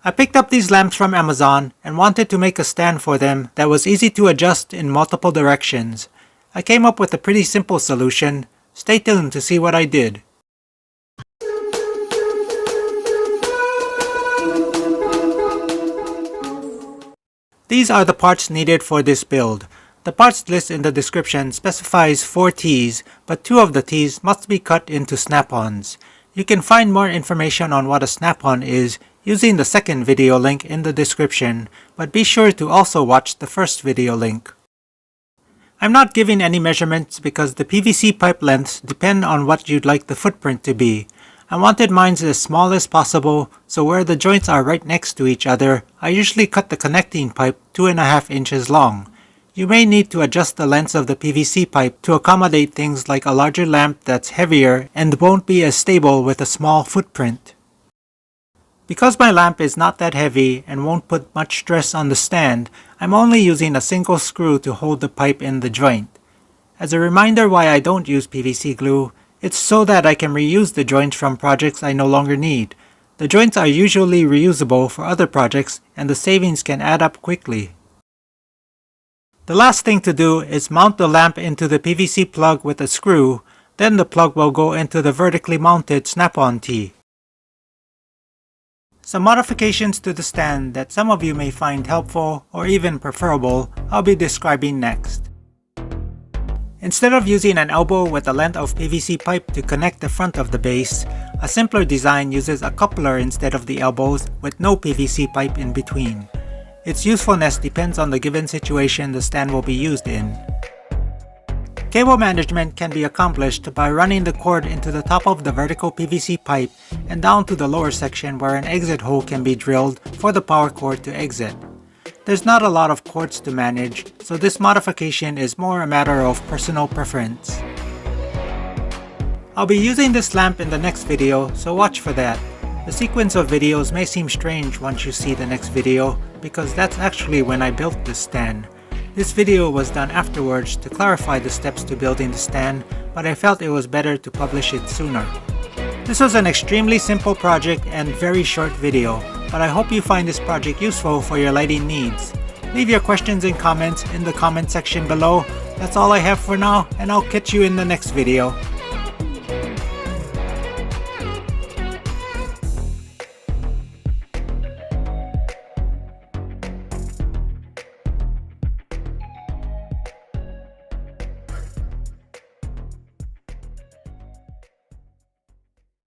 I picked up these lamps from Amazon and wanted to make a stand for them that was easy to adjust in multiple directions. I came up with a pretty simple solution. Stay tuned to see what I did. These are the parts needed for this build. The parts list in the description specifies 4 T's, but 2 of the T's must be cut into snap-ons. You can find more information on what a snap-on is using the second video link in the description, but be sure to also watch the first video link. I'm not giving any measurements because the PVC pipe lengths depend on what you'd like the footprint to be. I wanted mine as small as possible, so where the joints are right next to each other, I usually cut the connecting pipe 2.5 inches long. You may need to adjust the length of the PVC pipe to accommodate things like a larger lamp that's heavier and won't be as stable with a small footprint. Because my lamp is not that heavy and won't put much stress on the stand, I'm only using a single screw to hold the pipe in the joint. As a reminder why I don't use PVC glue, it's so that I can reuse the joints from projects I no longer need. The joints are usually reusable for other projects and the savings can add up quickly. The last thing to do is mount the lamp into the PVC plug with a screw, then the plug will go into the vertically mounted snap-on T. Some modifications to the stand that some of you may find helpful or even preferable I'll be describing next. Instead of using an elbow with a length of PVC pipe to connect the front of the base, a simpler design uses a coupler instead of the elbows with no PVC pipe in between. Its usefulness depends on the given situation the stand will be used in. Cable management can be accomplished by running the cord into the top of the vertical PVC pipe and down to the lower section where an exit hole can be drilled for the power cord to exit. There's not a lot of cords to manage, so this modification is more a matter of personal preference. I'll be using this lamp in the next video, so watch for that. The sequence of videos may seem strange once you see the next video, because that's actually when I built this stand. This video was done afterwards to clarify the steps to building the stand, but I felt it was better to publish it sooner. This was an extremely simple project and very short video, but I hope you find this project useful for your lighting needs. Leave your questions and comments in the comment section below. That's all I have for now, and I'll catch you in the next video.